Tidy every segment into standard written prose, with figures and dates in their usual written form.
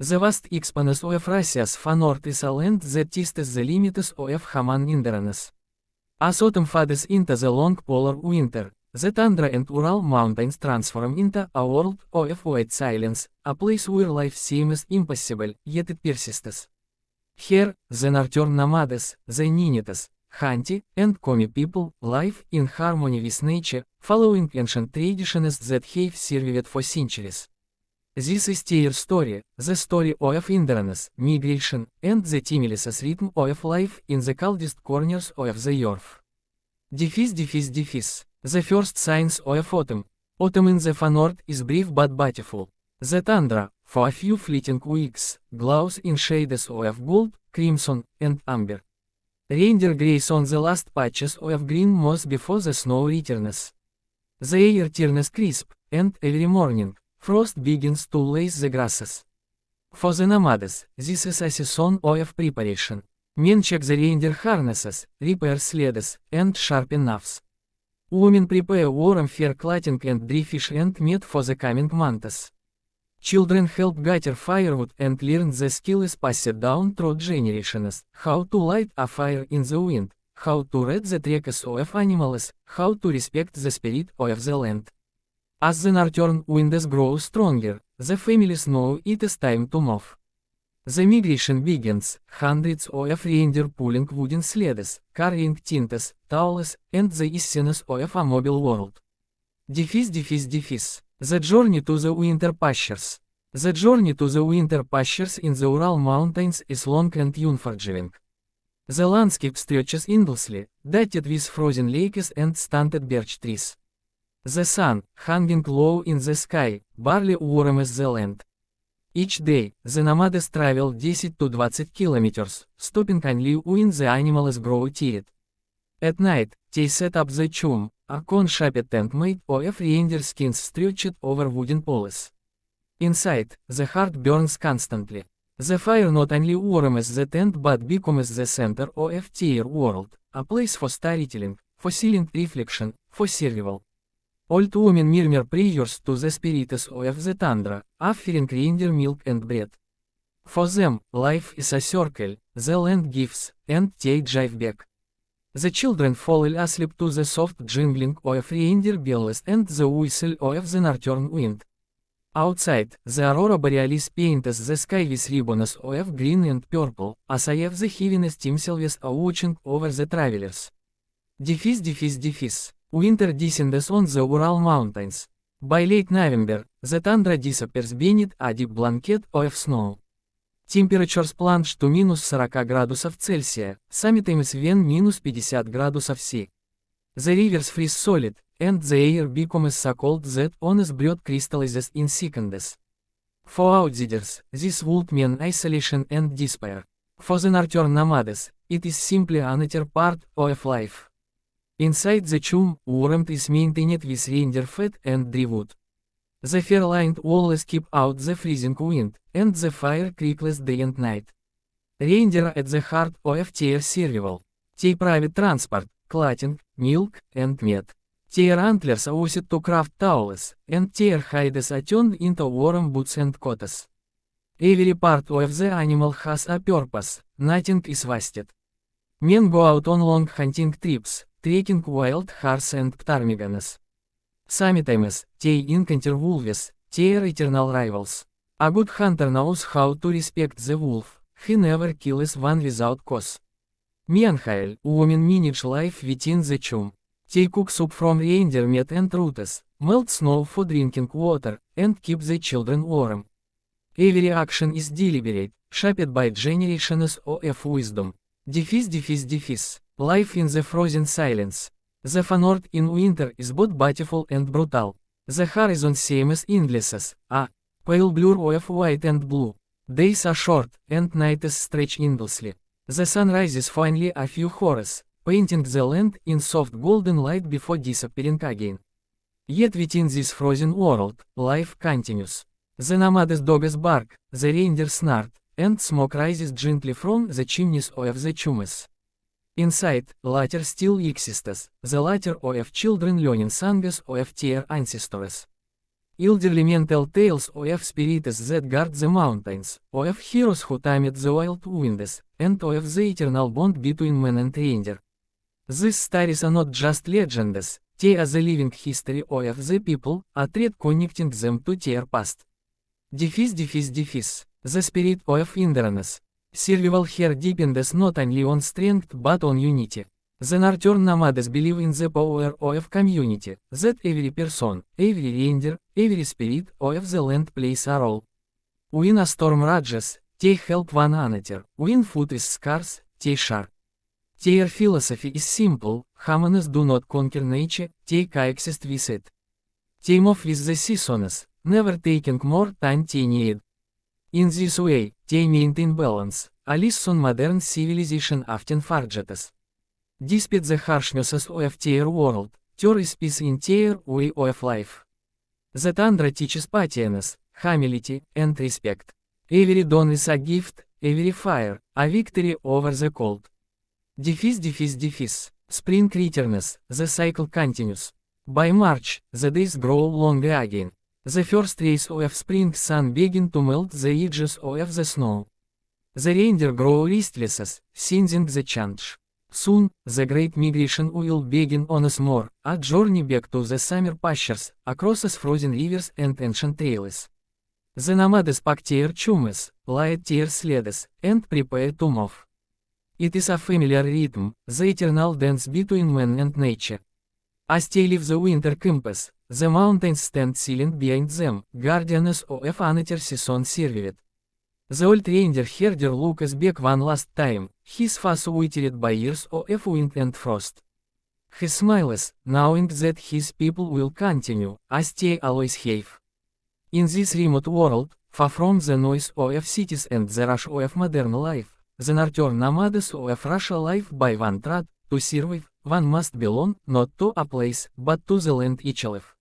The vast expanse of Russia's far north is a land that tests the limits of human endurance. As autumn fades into the long polar winter, the tundra and Ural mountains transform into a world of white silence, a place where life seems impossible, yet it persists. Here, the northern nomades, the Nenites, hante, and comi people live in harmony with nature, following ancient traditions that have survived for centuries. This is their story, the story of endurance, migration, and the timeless rhythm of life in the coldest corners of the earth. The first signs of autumn. Autumn in the far north is brief but beautiful. The tundra, for a few fleeting weeks, glows in shades of gold, crimson, and amber. Reindeer graze on the last patches of green moss before the snow returns. The air turns crisp, and every morning, frost begins to lace the grasses. For the nomades, this is a season of preparation. Men check the reindeer harnesses, repair sledges, and sharpen knives. Women prepare warm fur clothing and dry fish and meat for the coming months. Children help gather firewood and learn the skills passed down through generations: how to light a fire in the wind, how to read the tracks of animals, how to respect the spirit of the land. As the northern winds grow stronger, the families know it is time to move. The migration begins, hundreds of reindeer pulling wooden sledges, carrying tents, towels, and the essence of a mobile world. The journey to the winter pastures. The journey to the winter pastures in the Ural mountains is long and unforgiving. The landscape stretches endlessly, dotted with frozen lakes and stunted birch trees. The sun, hanging low in the sky, barely warms the land. Each day, the nomades travel 10 to 20 kilometers, stopping only when the animals grow tired. At night, they set up the chum, a cone-shaped tent made of reindeer skins stretched over wooden poles. Inside, the heart burns constantly. The fire not only warms the tent but becomes the center of their world, a place for storytelling, for silent reflection, for survival. Old women murmur prayers to the spirits of the tundra, offering reindeer milk and bread. For them, life is a circle, the land gives, and they drive back. The children fall asleep to the soft jingling of reindeer bells and the whistle of the northern wind. Outside, the aurora borealis paints the sky with ribbons of green and purple, as if the heaviness themselves are watching over the travelers. Winter descends on the Ural mountains. By late November, the tundra disappears beneath a deep blanket of snow. Temperatures plunge to -40 градусов Цельсия, sometimes when -50 градусов C. The rivers freeze solid, and the air becomes so cold that honest blood crystallizes in seconds. For outsiders, this would mean isolation and despair. For the northern nomades, it is simply another part of life. Inside the chum, warmth is maintained with reindeer fat and dry wood. The fur-lined walls keep out the freezing wind, and the fire crackles day and night. Reindeer at the heart of their survival. Their private transport, clothing, milk, and meat. Their antlers are used to craft towels, and their hides are turned into warm boots and coats. Every part of the animal has a purpose, nothing is wasted. Men go out on long hunting trips, trekking wild hares and ptarmigans. Sometimes, they encounter wolves, their eternal rivals. A good hunter knows how to respect the wolf, he never kills one without cause. Meanwhile, women manage life within the chum. They cook soup from reindeer meat and roots, melt snow for drinking water, and keep the children warm. Every action is deliberate, shaped by generations of wisdom. Life in the frozen silence. The far north in winter is both beautiful and brutal. The horizon seems endless, a pale blur of white and blue. Days are short, and nights stretch endlessly. The sun rises for only a few hours, painting the land in soft golden light before disappearing again. Yet within this frozen world, life continues. The nomades' dogs bark, the reindeer snort, and smoke rises gently from the chimneys of the chumas. Inside, laughter still exists, the laughter of children learning songs of their ancestors. Elderly mental tales of spirits that guard the mountains, of heroes who tamed the wild winds, and of the eternal bond between man and reindeer. These stories are not just legends, they are the living history of the people, a thread connecting them to their past. The spirit of endurance. Survival here depends not only on strength but on unity. The northern nomades believe in the power of community, that every person, every reindeer, every spirit of the land plays a role. When a storm rages, they help one another, when food is scarce, they share. Their philosophy is simple: humans do not conquer nature, they coexist with it. They move with the seasons, never taking more than they need. In this way, they maintain balance, a lesson modern civilization often forgets. Despite the harshness of their world, there is peace in their way of life. The tundra teaches patience, humility, and respect. Every dawn is a gift, every fire, a victory over the cold. Spring returns, the cycle continues. By March, the days grow longer again. The first rays of spring sun begin to melt the edges of the snow. The reindeer grow restless, sensing the change. Soon, the great migration will begin once more, a journey back to the summer pastures, across frozen rivers and ancient trails. The nomades pack their chumahs, light their sleds, and prepare to move. It is a familiar rhythm, the eternal dance between man and nature. As they leave the winter campus, the mountains stand silent behind them, guardians of another season survived. The old reindeer herder looks back one last time, his face withered by years of wind and frost. He smiles, knowing that his people will continue, as they always have. In this remote world, far from the noise of cities and the rush of modern life, the northern nomades of Russia live by one thread: to survive, one must belong not to a place, but to the land itself.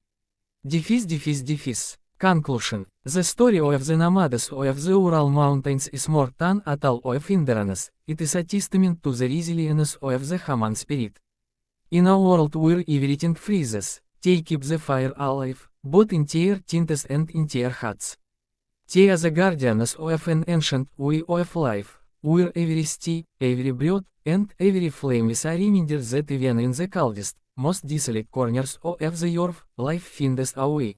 Conclusion. The story of the nomades of the Ural Mountains is more than a tale of endurance, it is a testament to the resilience of the human spirit. In a world where everything freezes, they keep the fire alive, both in their tents and in their huts. They are the guardians of an ancient way of life, where every step, every breath, and every flame is a reminder that even in the coldest, most desolate corners of the earth, life finds a way.